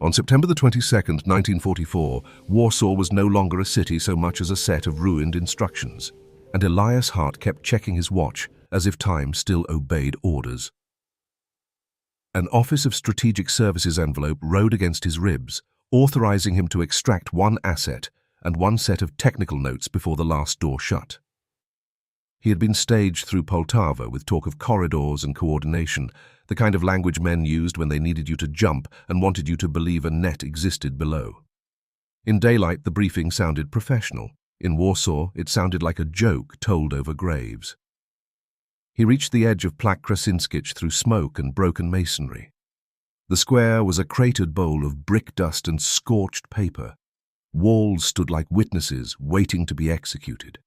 On September the 22nd, 1944, Warsaw was no longer a city so much as a set of ruined instructions, and Elias Hart kept checking his watch as if time still obeyed orders. An Office of Strategic Services envelope rode against his ribs, authorizing him to extract one asset and one set of technical notes before the last door shut. He had been staged through Poltava with talk of corridors and coordination, the kind of language men used when they needed you to jump and wanted you to believe a net existed below. In daylight, the briefing sounded professional. In Warsaw, it sounded like a joke told over graves. He reached the edge of Plac Krasinskich through smoke and broken masonry. The square was a cratered bowl of brick dust and scorched paper. Walls stood like witnesses waiting to be executed.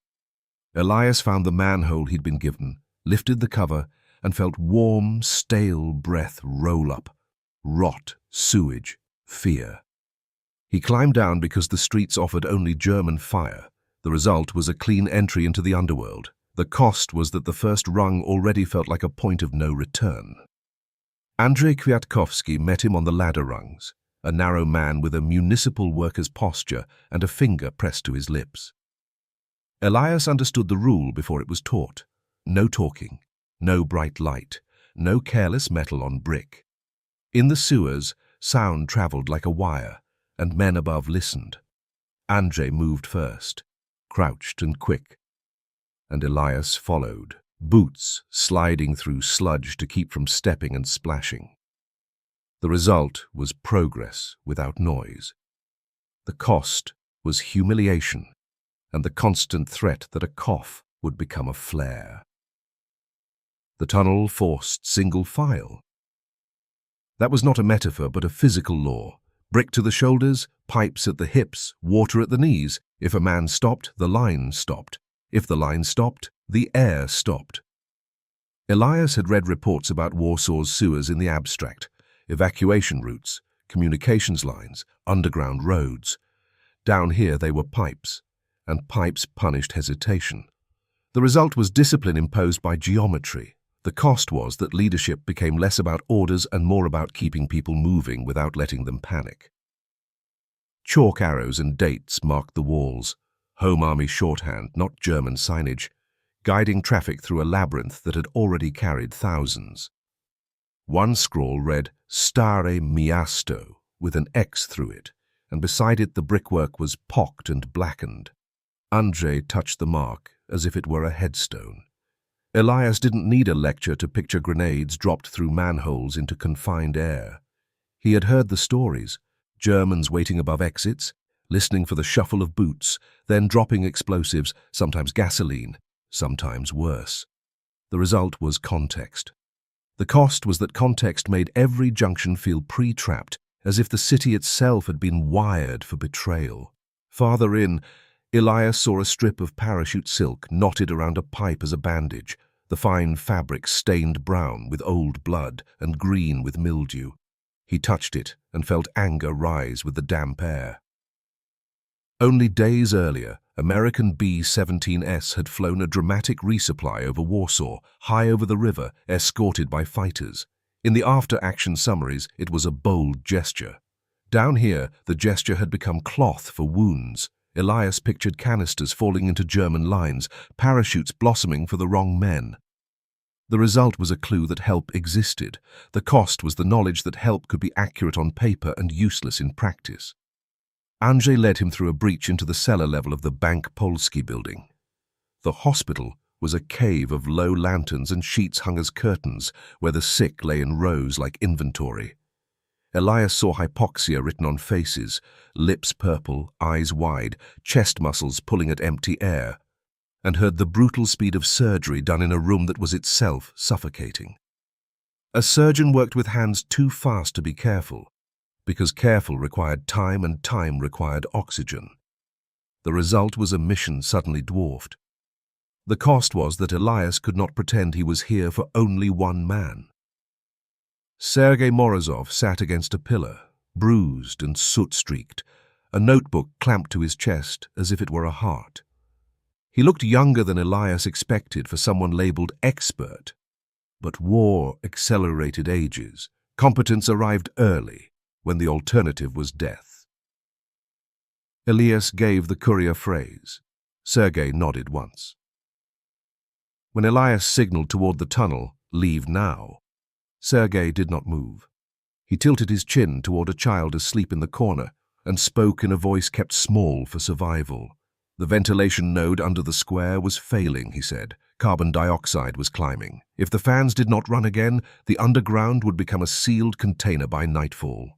Elias found the manhole he'd been given, lifted the cover, and felt warm, stale breath roll up. Rot, sewage, fear. He climbed down because the streets offered only German fire. The result was a clean entry into the underworld. The cost was that the first rung already felt like a point of no return. Andrzej Kwiatkowski met him on the ladder rungs, a narrow man with a municipal worker's posture and a finger pressed to his lips. Elias understood the rule before it was taught. No talking, no bright light, no careless metal on brick. In the sewers, sound traveled like a wire, and men above listened. Andrzej moved first, crouched and quick, and Elias followed, boots sliding through sludge to keep from stepping and splashing. The result was progress without noise. The cost was humiliation and the constant threat that a cough would become a flare. The tunnel forced single file. That was not a metaphor but a physical law. Brick to the shoulders, pipes at the hips, water at the knees. If a man stopped, the line stopped. If the line stopped, the air stopped. Elias had read reports about Warsaw's sewers in the abstract, evacuation routes, communications lines, underground roads. Down here they were pipes, and pipes punished hesitation. The result was discipline imposed by geometry. The cost was that leadership became less about orders and more about keeping people moving without letting them panic. Chalk arrows and dates marked the walls, Home Army shorthand, not German signage, guiding traffic through a labyrinth that had already carried thousands. One scrawl read Stare Miasto with an X through it, and beside it the brickwork was pocked and blackened. Andrzej touched the mark as if it were a headstone. Elias didn't need a lecture to picture grenades dropped through manholes into confined air. He had heard the stories, Germans waiting above exits, listening for the shuffle of boots, then dropping explosives, sometimes gasoline, sometimes worse. The result was context. The cost was that context made every junction feel pre-trapped, as if the city itself had been wired for betrayal. Farther in, Elias saw a strip of parachute silk knotted around a pipe as a bandage, the fine fabric stained brown with old blood and green with mildew. He touched it and felt anger rise with the damp air. Only days earlier, American B-17S had flown a dramatic resupply over Warsaw, high over the river, escorted by fighters. In the after-action summaries, it was a bold gesture. Down here, the gesture had become cloth for wounds. Elias pictured canisters falling into German lines, parachutes blossoming for the wrong men. The result was a clue that help existed. The cost was the knowledge that help could be accurate on paper and useless in practice. Andrzej led him through a breach into the cellar level of the Bank Polski building. The hospital was a cave of low lanterns and sheets hung as curtains, where the sick lay in rows like inventory. Elias saw hypoxia written on faces, lips purple, eyes wide, chest muscles pulling at empty air, and heard the brutal speed of surgery done in a room that was itself suffocating. A surgeon worked with hands too fast to be careful, because careful required time and time required oxygen. The result was a mission suddenly dwarfed. The cost was that Elias could not pretend he was here for only one man. Sergei Morozov sat against a pillar, bruised and soot-streaked, a notebook clamped to his chest as if it were a heart. He looked younger than Elias expected for someone labeled expert. But war accelerated ages. Competence arrived early, when the alternative was death. Elias gave the courier phrase. Sergei nodded once. When Elias signaled toward the tunnel, "Leave now," Sergei did not move. He tilted his chin toward a child asleep in the corner and spoke in a voice kept small for survival. The ventilation node under the square was failing, he said. Carbon dioxide was climbing. If the fans did not run again, the underground would become a sealed container by nightfall.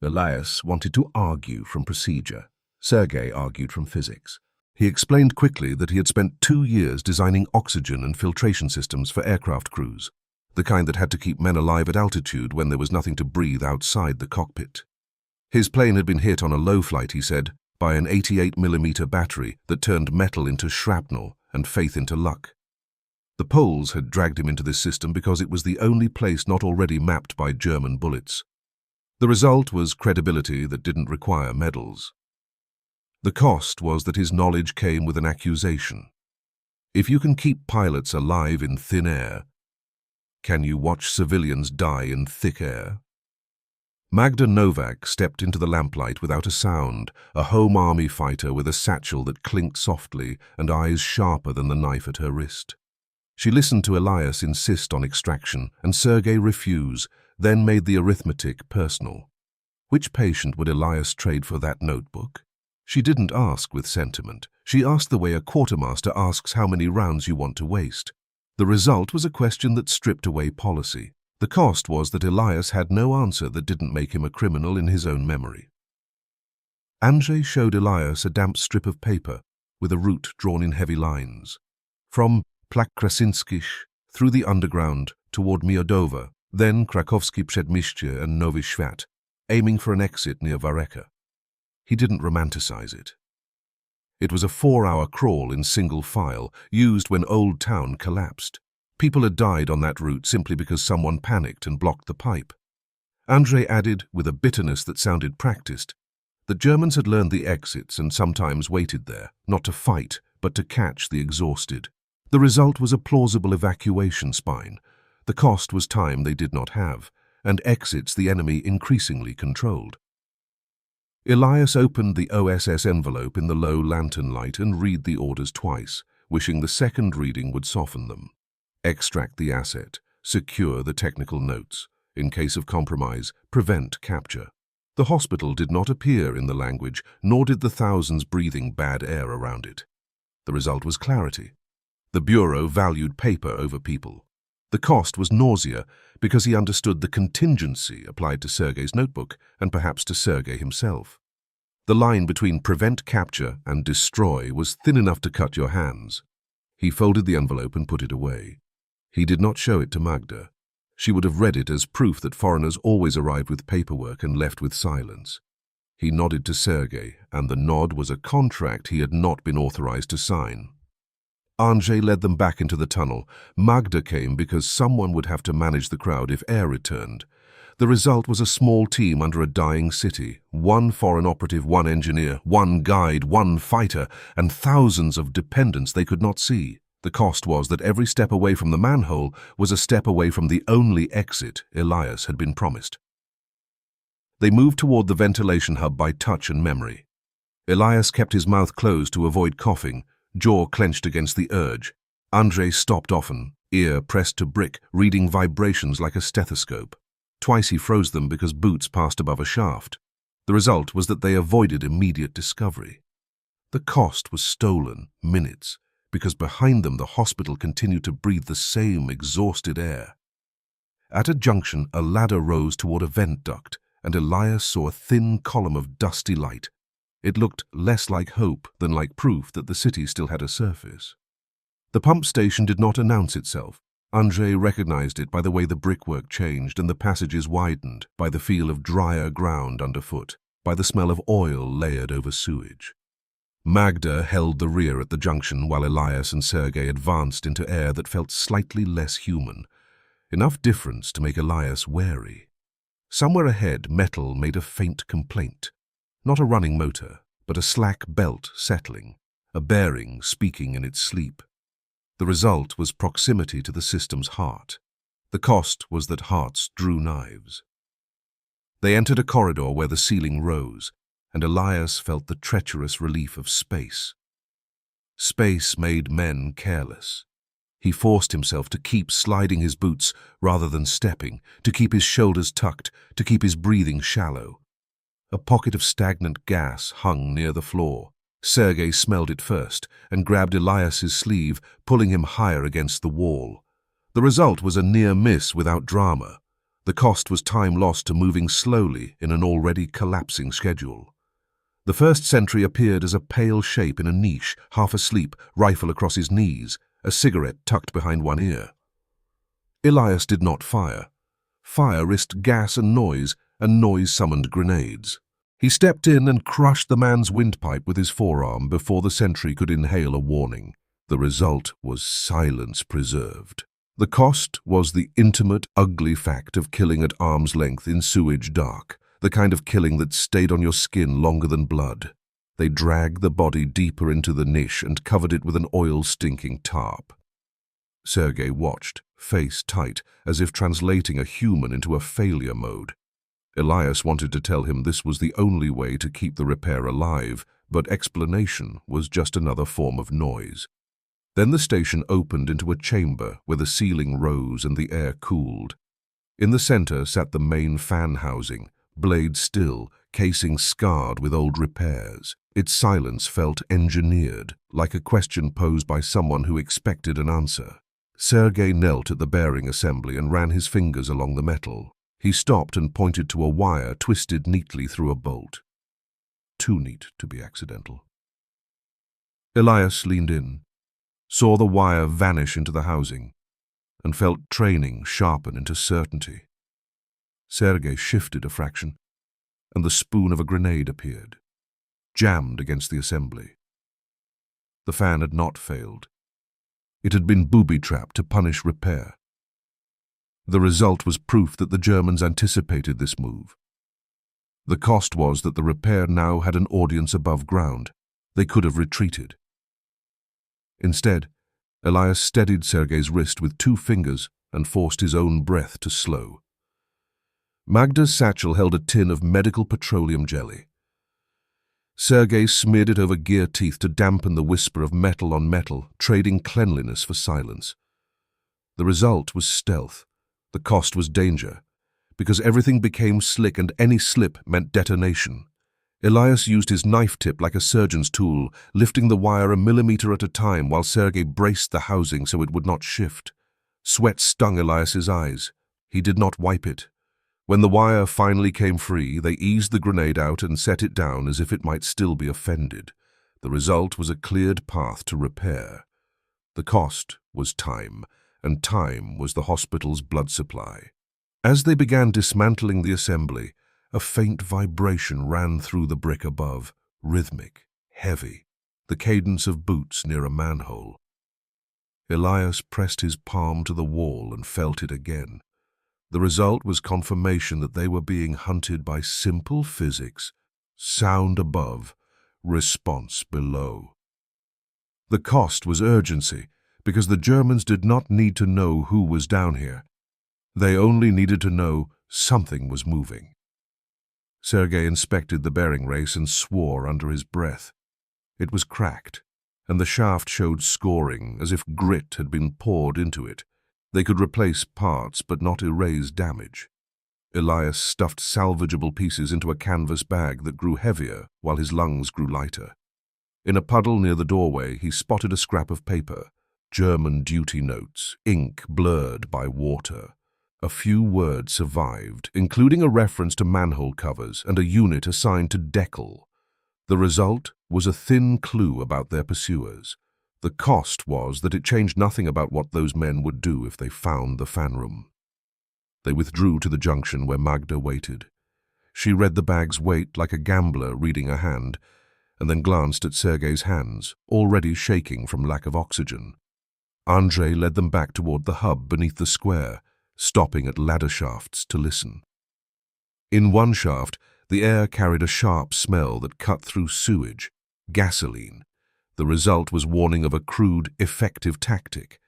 Elias wanted to argue from procedure. Sergei argued from physics. He explained quickly that he had spent 2 years designing oxygen and filtration systems for aircraft crews, the kind that had to keep men alive at altitude when there was nothing to breathe outside the cockpit. His plane had been hit on a low flight, he said, by an 88mm battery that turned metal into shrapnel and faith into luck. The Poles had dragged him into this system because it was the only place not already mapped by German bullets. The result was credibility that didn't require medals. The cost was that his knowledge came with an accusation. If you can keep pilots alive in thin air, can you watch civilians die in thick air? Magda Novak stepped into the lamplight without a sound, a home army fighter with a satchel that clinked softly and eyes sharper than the knife at her wrist. She listened to Elias insist on extraction and Sergei refuse, then made the arithmetic personal. Which patient would Elias trade for that notebook? She didn't ask with sentiment. She asked the way a quartermaster asks how many rounds you want to waste. The result was a question that stripped away policy. The cost was that Elias had no answer that didn't make him a criminal in his own memory. Andrzej showed Elias a damp strip of paper with a route drawn in heavy lines. From Plac Krasinskich through the underground toward Miodowa, then Krakowski Przedmieście and Nowy Świat, aiming for an exit near Wareka. He didn't romanticize it. It was a 4-hour crawl in single file, used when Old Town collapsed. People had died on that route simply because someone panicked and blocked the pipe. Andrzej added, with a bitterness that sounded practiced, that Germans had learned the exits and sometimes waited there, not to fight, but to catch the exhausted. The result was a plausible evacuation spine. The cost was time they did not have, and exits the enemy increasingly controlled. Elias opened the OSS envelope in the low lantern light and read the orders twice, wishing the second reading would soften them. Extract the asset, secure the technical notes. In case of compromise, prevent capture. The hospital did not appear in the language, nor did the thousands breathing bad air around it. The result was clarity. The Bureau valued paper over people. The cost was nausea because he understood the contingency applied to Sergei's notebook and perhaps to Sergei himself. The line between prevent capture and destroy was thin enough to cut your hands. He folded the envelope and put it away. He did not show it to Magda. She would have read it as proof that foreigners always arrived with paperwork and left with silence. He nodded to Sergei, and the nod was a contract he had not been authorized to sign. Andrzej led them back into the tunnel. Magda came because someone would have to manage the crowd if air returned. The result was a small team under a dying city. 1 foreign operative, 1 engineer, 1 guide, 1 fighter, and thousands of dependents they could not see. The cost was that every step away from the manhole was a step away from the only exit Elias had been promised. They moved toward the ventilation hub by touch and memory. Elias kept his mouth closed to avoid coughing, jaw clenched against the urge. Andrzej stopped often, ear pressed to brick, reading vibrations like a stethoscope. Twice he froze them because boots passed above a shaft. The result was that they avoided immediate discovery. The cost was stolen minutes, because behind them the hospital continued to breathe the same exhausted air. At a junction, a ladder rose toward a vent duct, and Elias saw a thin column of dusty light. It looked less like hope than like proof that the city still had a surface. The pump station did not announce itself. Andrzej recognized it by the way the brickwork changed and the passages widened, by the feel of drier ground underfoot, by the smell of oil layered over sewage. Magda held the rear at the junction while Elias and Sergei advanced into air that felt slightly less human, enough difference to make Elias wary. Somewhere ahead, metal made a faint complaint. Not a running motor, but a slack belt settling, a bearing speaking in its sleep. The result was proximity to the system's heart. The cost was that hearts drew knives. They entered a corridor where the ceiling rose, and Elias felt the treacherous relief of space. Space made men careless. He forced himself to keep sliding his boots rather than stepping, to keep his shoulders tucked, to keep his breathing shallow. A pocket of stagnant gas hung near the floor. Sergei smelled it first and grabbed Elias's sleeve, pulling him higher against the wall. The result was a near miss without drama. The cost was time lost to moving slowly in an already collapsing schedule. The first sentry appeared as a pale shape in a niche, half asleep, rifle across his knees, a cigarette tucked behind one ear. Elias did not fire. Fire risked gas and noise summoned grenades. He stepped in and crushed the man's windpipe with his forearm before the sentry could inhale a warning. The result was silence preserved. The cost was the intimate, ugly fact of killing at arm's length in sewage dark, the kind of killing that stayed on your skin longer than blood. They dragged the body deeper into the niche and covered it with an oil-stinking tarp. Sergei watched, face tight, as if translating a human into a failure mode. Elias wanted to tell him this was the only way to keep the repair alive, but explanation was just another form of noise. Then the station opened into a chamber where the ceiling rose and the air cooled. In the center sat the main fan housing, blade still, casing scarred with old repairs. Its silence felt engineered, like a question posed by someone who expected an answer. Sergei knelt at the bearing assembly and ran his fingers along the metal. He stopped and pointed to a wire twisted neatly through a bolt. Too neat to be accidental. Elias leaned in, saw the wire vanish into the housing, and felt training sharpen into certainty. Sergei shifted a fraction, and the spoon of a grenade appeared, jammed against the assembly. The fan had not failed. It had been booby-trapped to punish repair. The result was proof that the Germans anticipated this move. The cost was that the repair now had an audience above ground. They could have retreated. Instead, Elias steadied Sergei's wrist with 2 fingers and forced his own breath to slow. Magda's satchel held a tin of medical petroleum jelly. Sergei smeared it over gear teeth to dampen the whisper of metal on metal, trading cleanliness for silence. The result was stealth. The cost was danger, because everything became slick and any slip meant detonation. Elias used his knife tip like a surgeon's tool, lifting the wire a millimeter at a time while Sergei braced the housing so it would not shift. Sweat stung Elias's eyes. He did not wipe it. When the wire finally came free, they eased the grenade out and set it down as if it might still be offended. The result was a cleared path to repair. The cost was time, and time was the hospital's blood supply. As they began dismantling the assembly, a faint vibration ran through the brick above, rhythmic, heavy, the cadence of boots near a manhole. Elias pressed his palm to the wall and felt it again. The result was confirmation that they were being hunted by simple physics: sound above, response below. The cost was urgency, because the Germans did not need to know who was down here. They only needed to know something was moving. Sergei inspected the bearing race and swore under his breath. It was cracked, and the shaft showed scoring, as if grit had been poured into it. They could replace parts but not erase damage. Elias stuffed salvageable pieces into a canvas bag that grew heavier while his lungs grew lighter. In a puddle near the doorway, he spotted a scrap of paper. German duty notes, ink blurred by water. A few words survived, including a reference to manhole covers and a unit assigned to Deckel. The result was a thin clue about their pursuers. The cost was that it changed nothing about what those men would do if they found the fan room. They withdrew to the junction where Magda waited. She read the bag's weight like a gambler reading a hand, and then glanced at Sergei's hands, already shaking from lack of oxygen. Andrei led them back toward the hub beneath the square, stopping at ladder shafts to listen. In one shaft, the air carried a sharp smell that cut through sewage, gasoline. The result was warning of a crude, effective tactic.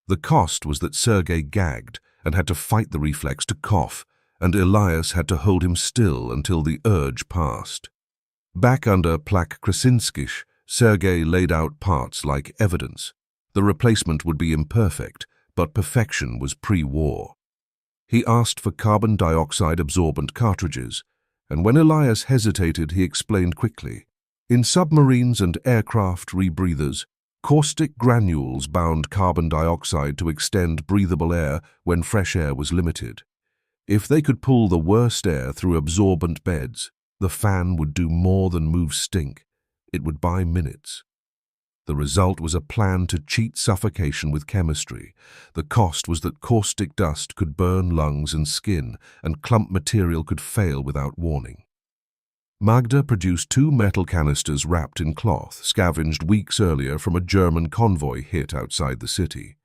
The cost was that Sergei gagged and had to fight the reflex to cough, and Elias had to hold him still until the urge passed. Back under Plak Krasinskish, Sergei laid out parts like evidence. The replacement would be imperfect, but perfection was pre-war. He asked for carbon dioxide absorbent cartridges, and when Elias hesitated, he explained quickly. In submarines and aircraft rebreathers, caustic granules bound carbon dioxide to extend breathable air when fresh air was limited. If they could pull the worst air through absorbent beds, the fan would do more than move stink. It would buy minutes. The result was a plan to cheat suffocation with chemistry. The cost was that caustic dust could burn lungs and skin, and clump material could fail without warning. Magda produced 2 metal canisters wrapped in cloth, scavenged weeks earlier from a German convoy hit outside the city.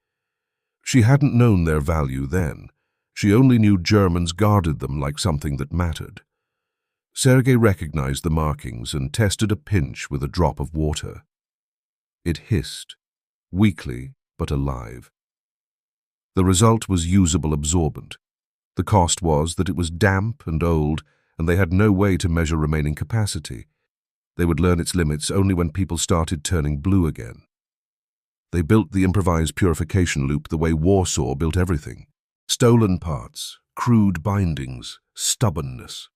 She hadn't known their value then. She only knew Germans guarded them like something that mattered. Sergei recognized the markings and tested a pinch with a drop of water. It hissed, weakly but alive. The result was usable absorbent. The cost was that it was damp and old, and they had no way to measure remaining capacity. They would learn its limits only when people started turning blue again. They built the improvised purification loop the way Warsaw built everything. Stolen parts, crude bindings, stubbornness.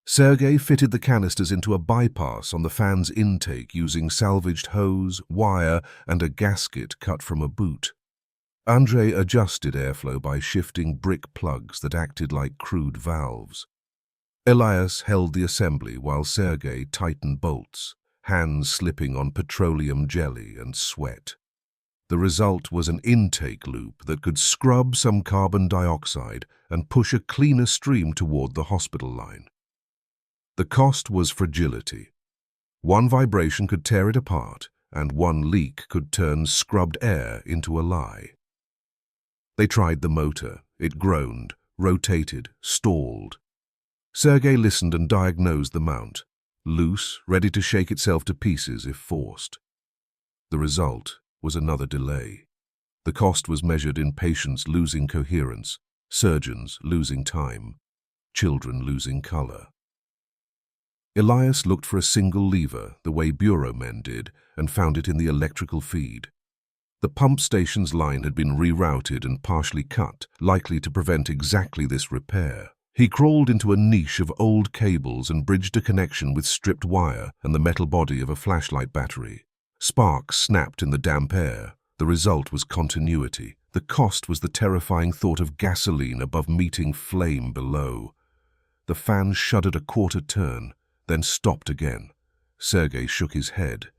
Sergei fitted the canisters into a bypass on the fan's intake using salvaged hose, wire, and a gasket cut from a boot. Andrei adjusted airflow by shifting brick plugs that acted like crude valves. Elias held the assembly while Sergei tightened bolts, hands slipping on petroleum jelly and sweat. The result was an intake loop that could scrub some carbon dioxide and push a cleaner stream toward the hospital line. The cost was fragility. One vibration could tear it apart, and one leak could turn scrubbed air into a lie. They tried the motor. It groaned, rotated, stalled. Sergei listened and diagnosed the mount, loose, ready to shake itself to pieces if forced. The result was another delay. The cost was measured in patients losing coherence, surgeons losing time, children losing color. Elias looked for a single lever, the way bureau men did, and found it in the electrical feed. The pump station's line had been rerouted and partially cut, likely to prevent exactly this repair. He crawled into a niche of old cables and bridged a connection with stripped wire and the metal body of a flashlight battery. Sparks snapped in the damp air. The result was continuity. The cost was the terrifying thought of gasoline above meeting flame below. The fan shuddered a quarter turn, then stopped again. Sergei shook his head.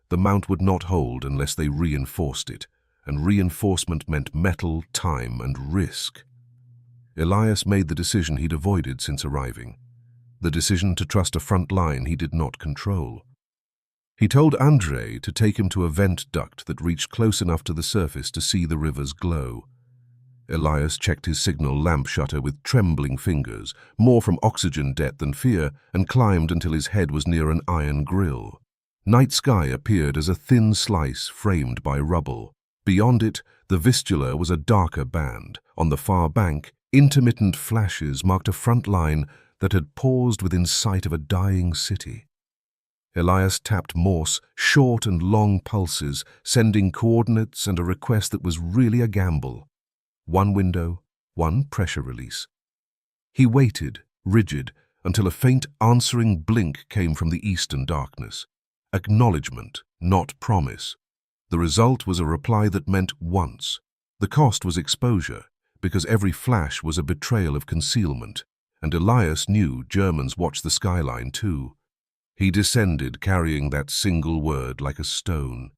The mount would not hold unless they reinforced it, and reinforcement meant metal, time, and risk. Elias made the decision he'd avoided since arriving, the decision to trust a front line he did not control. He told Andrei to take him to a vent duct that reached close enough to the surface to see the river's glow. Elias checked his signal lamp shutter with trembling fingers, more from oxygen debt than fear, and climbed until his head was near an iron grill. Night sky appeared as a thin slice framed by rubble. Beyond it, the Vistula was a darker band. On the far bank, intermittent flashes marked a front line that had paused within sight of a dying city. Elias tapped Morse, short and long pulses, sending coordinates and a request that was really a gamble. One window, one pressure release. He waited, rigid, until a faint answering blink came from the eastern darkness. Acknowledgement, not promise. The result was a reply that meant once. The cost was exposure, because every flash was a betrayal of concealment, and Elias knew Germans watched the skyline too. He descended, carrying that single word like a stone.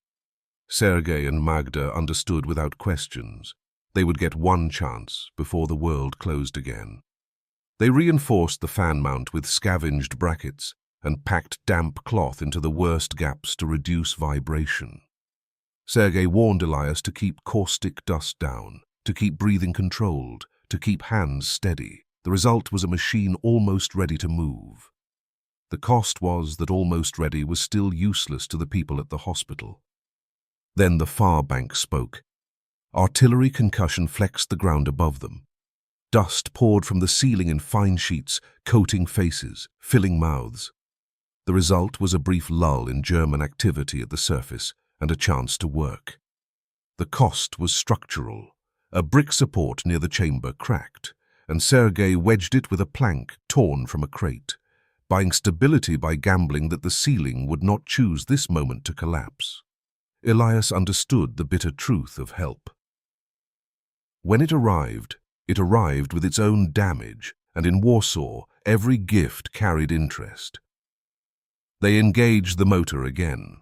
Sergei and Magda understood without questions. They would get one chance before the world closed again. They reinforced the fan mount with scavenged brackets and packed damp cloth into the worst gaps to reduce vibration. Sergei warned Elias to keep caustic dust down, to keep breathing controlled, to keep hands steady. The result was a machine almost ready to move. The cost was that almost ready was still useless to the people at the hospital. Then the far bank spoke. Artillery concussion flexed the ground above them. Dust poured from the ceiling in fine sheets, coating faces, filling mouths. The result was a brief lull in German activity at the surface and a chance to work. The cost was structural. A brick support near the chamber cracked, and Sergei wedged it with a plank torn from a crate, buying stability by gambling that the ceiling would not choose this moment to collapse. Elias understood the bitter truth of help. When it arrived with its own damage, and in Warsaw, every gift carried interest. They engaged the motor again.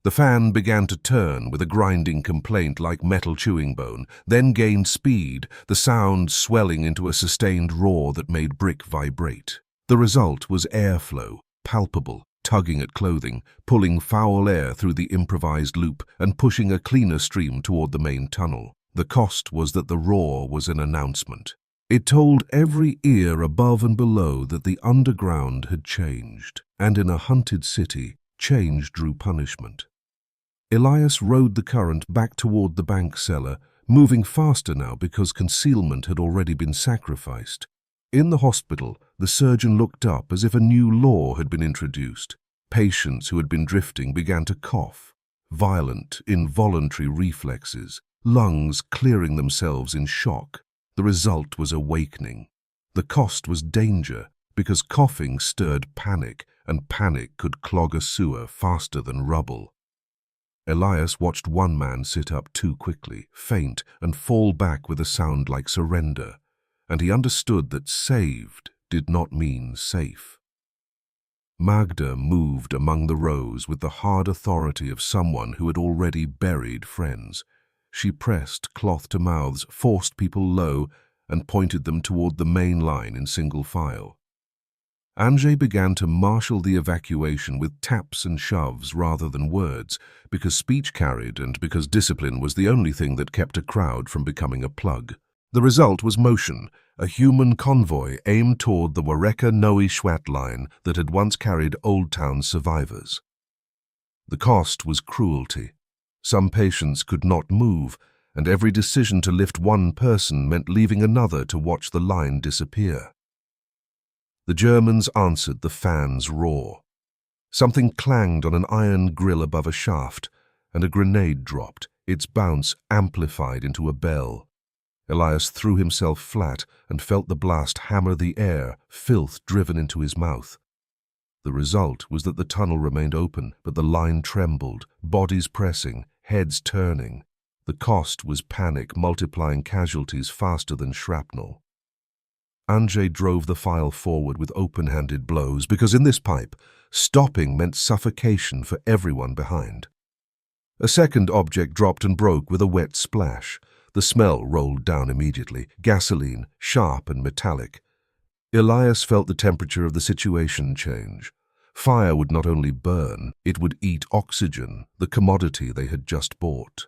The fan began to turn with a grinding complaint like metal chewing bone, then gained speed, the sound swelling into a sustained roar that made brick vibrate. The result was airflow, palpable, tugging at clothing, pulling foul air through the improvised loop and pushing a cleaner stream toward the main tunnel. The cost was that the roar was an announcement. It told every ear above and below that the underground had changed, and in a hunted city, change drew punishment. Elias rode the current back toward the bank cellar, moving faster now because concealment had already been sacrificed. In the hospital, the surgeon looked up as if a new law had been introduced. Patients who had been drifting began to cough, violent, involuntary reflexes, lungs clearing themselves in shock. The result was awakening. The cost was danger, because coughing stirred panic, and panic could clog a sewer faster than rubble. Elias watched one man sit up too quickly, faint, and fall back with a sound like surrender, and he understood that saved did not mean safe. Magda moved among the rows with the hard authority of someone who had already buried friends. She pressed cloth to mouths, forced people low, and pointed them toward the main line in single file. Andrzej began to marshal the evacuation with taps and shoves rather than words, because speech carried and because discipline was the only thing that kept a crowd from becoming a plug. The result was motion, a human convoy aimed toward the Warsaw Uprising line that had once carried Old Town survivors. The cost was cruelty. Some patients could not move, and every decision to lift one person meant leaving another to watch the line disappear. The Germans answered the fan's roar. Something clanged on an iron grill above a shaft, and a grenade dropped, its bounce amplified into a bell. Elias threw himself flat and felt the blast hammer the air, filth driven into his mouth. The result was that the tunnel remained open, but the line trembled, bodies pressing, heads turning. The cost was panic multiplying casualties faster than shrapnel. Andrzej drove the file forward with open-handed blows because in this pipe, stopping meant suffocation for everyone behind. A second object dropped and broke with a wet splash. The smell rolled down immediately, gasoline, sharp and metallic. Elias felt the temperature of the situation change. Fire would not only burn, it would eat oxygen, the commodity they had just bought.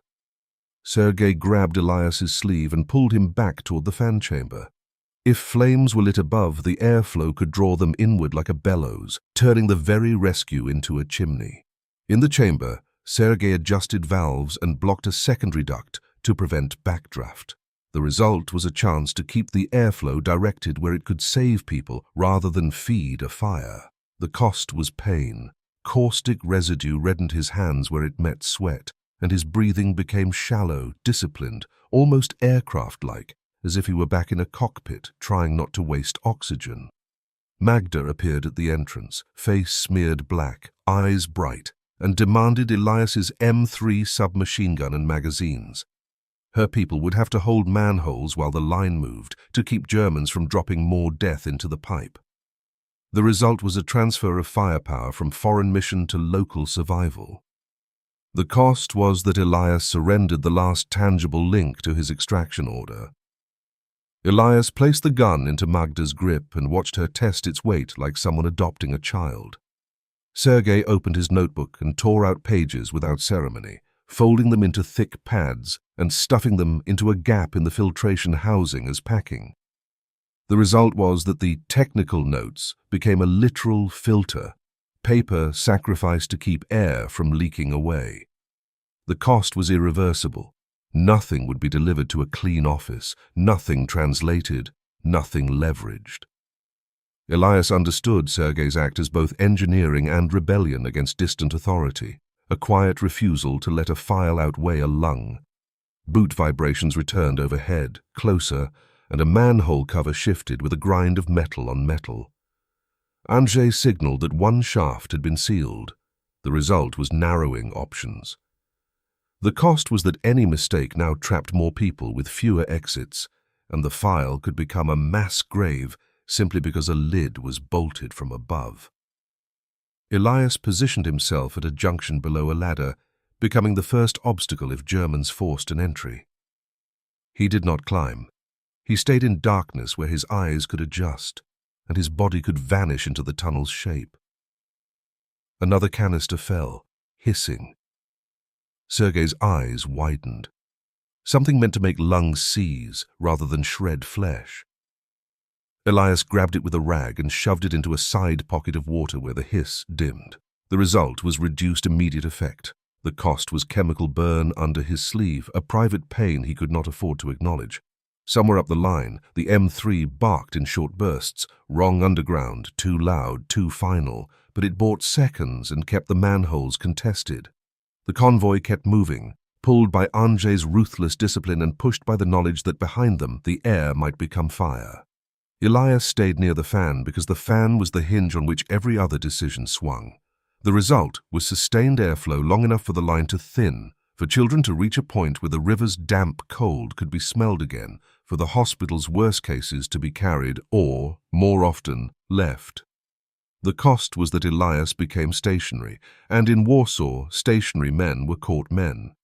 Sergei grabbed Elias's sleeve and pulled him back toward the fan chamber. If flames were lit above, the airflow could draw them inward like a bellows, turning the very rescue into a chimney. In the chamber, Sergei adjusted valves and blocked a secondary duct to prevent backdraft. The result was a chance to keep the airflow directed where it could save people rather than feed a fire. The cost was pain. Caustic residue reddened his hands where it met sweat, and his breathing became shallow, disciplined, almost aircraft-like, as if he were back in a cockpit, trying not to waste oxygen. Magda appeared at the entrance, face smeared black, eyes bright, and demanded Elias's M3 submachine gun and magazines. Her people would have to hold manholes while the line moved to keep Germans from dropping more death into the pipe. The result was a transfer of firepower from foreign mission to local survival. The cost was that Elias surrendered the last tangible link to his extraction order. Elias placed the gun into Magda's grip and watched her test its weight like someone adopting a child. Sergei opened his notebook and tore out pages without ceremony, folding them into thick pads and stuffing them into a gap in the filtration housing as packing. The result was that the technical notes became a literal filter, paper sacrificed to keep air from leaking away. The cost was irreversible. Nothing would be delivered to a clean office, nothing translated, nothing leveraged. Elias understood Sergei's act as both engineering and rebellion against distant authority, a quiet refusal to let a file outweigh a lung. Boot vibrations returned overhead, closer, and a manhole cover shifted with a grind of metal on metal. Andrzej signaled that one shaft had been sealed. The result was narrowing options. The cost was that any mistake now trapped more people with fewer exits, and the file could become a mass grave simply because a lid was bolted from above. Elias positioned himself at a junction below a ladder, becoming the first obstacle if Germans forced an entry. He did not climb. He stayed in darkness where his eyes could adjust, and his body could vanish into the tunnel's shape. Another canister fell, hissing. Sergei's eyes widened. Something meant to make lungs seize rather than shred flesh. Elias grabbed it with a rag and shoved it into a side pocket of water where the hiss dimmed. The result was reduced immediate effect. The cost was chemical burn under his sleeve, a private pain he could not afford to acknowledge. Somewhere up the line, the M3 barked in short bursts, wrong underground, too loud, too final, but it bought seconds and kept the manholes contested. The convoy kept moving, pulled by Andrzej's ruthless discipline and pushed by the knowledge that behind them the air might become fire. Elias stayed near the fan because the fan was the hinge on which every other decision swung. The result was sustained airflow long enough for the line to thin, for children to reach a point where the river's damp cold could be smelled again, for the hospital's worst cases to be carried or, more often, left. The cost was that Elias became stationary, and in Warsaw, stationary men were caught men.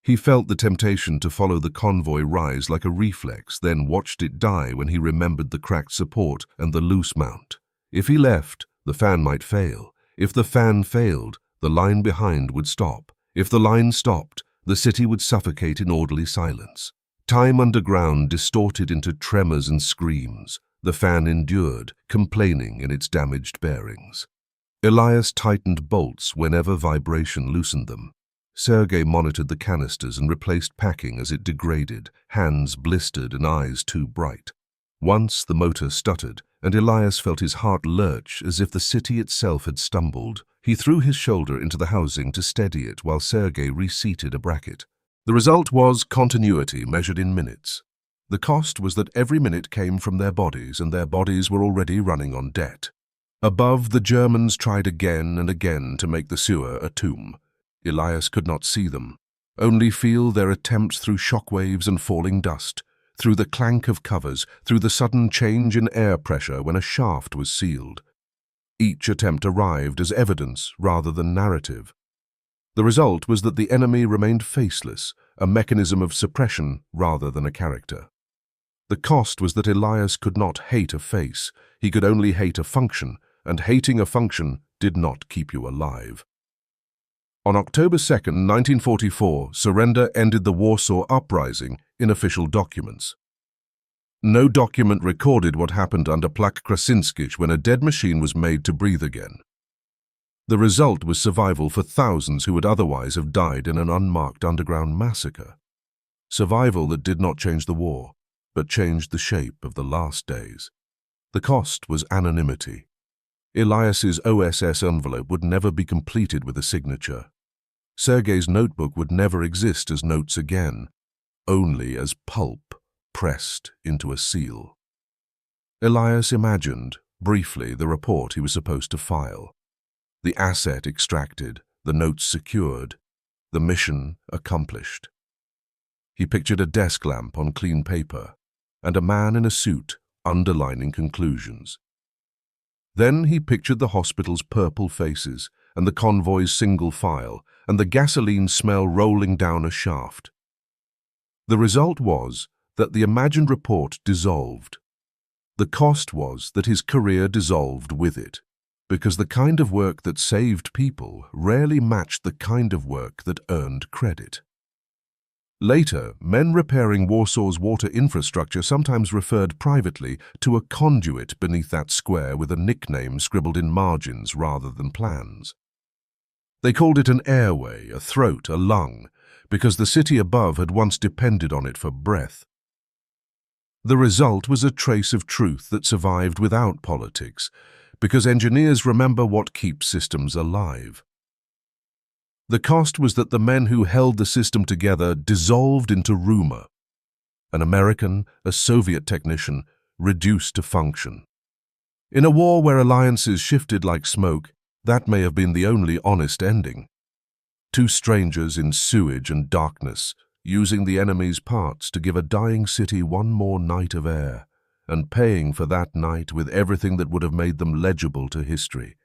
He felt the temptation to follow the convoy rise like a reflex, then watched it die when he remembered the cracked support and the loose mount. If he left, the fan might fail. If the fan failed, the line behind would stop. If the line stopped, the city would suffocate in orderly silence. Time underground distorted into tremors and screams. The fan endured, complaining in its damaged bearings. Elias tightened bolts whenever vibration loosened them. Sergei monitored the canisters and replaced packing as it degraded, hands blistered and eyes too bright. Once the motor stuttered, and Elias felt his heart lurch as if the city itself had stumbled. He threw his shoulder into the housing to steady it while Sergei reseated a bracket. The result was continuity measured in minutes. The cost was that every minute came from their bodies, and their bodies were already running on debt. Above, the Germans tried again and again to make the sewer a tomb. Elias could not see them, only feel their attempts through shockwaves and falling dust, through the clank of covers, through the sudden change in air pressure when a shaft was sealed. Each attempt arrived as evidence rather than narrative. The result was that the enemy remained faceless, a mechanism of suppression rather than a character. The cost was that Elias could not hate a face, he could only hate a function, and hating a function did not keep you alive. On October 2, 1944, surrender ended the Warsaw Uprising in official documents. No document recorded what happened under Plak Krasinskij when a dead machine was made to breathe again. The result was survival for thousands who would otherwise have died in an unmarked underground massacre. Survival that did not change the war, but changed the shape of the last days. The cost was anonymity. Elias's OSS envelope would never be completed with a signature. Sergei's notebook would never exist as notes again, only as pulp pressed into a seal. Elias imagined, briefly, the report he was supposed to file. The asset extracted, the notes secured, the mission accomplished. He pictured a desk lamp on clean paper, and a man in a suit underlining conclusions. Then he pictured the hospital's purple faces, and the convoy's single file, and the gasoline smell rolling down a shaft. The result was that the imagined report dissolved. The cost was that his career dissolved with it, because the kind of work that saved people rarely matched the kind of work that earned credit. Later, men repairing Warsaw's water infrastructure sometimes referred privately to a conduit beneath that square with a nickname scribbled in margins rather than plans. They called it an airway, a throat, a lung, because the city above had once depended on it for breath. The result was a trace of truth that survived without politics, because engineers remember what keeps systems alive. The cost was that the men who held the system together dissolved into rumor. An American, a Soviet technician, reduced to function. In a war where alliances shifted like smoke, that may have been the only honest ending. Two strangers in sewage and darkness, using the enemy's parts to give a dying city one more night of air, and paying for that night with everything that would have made them legible to history.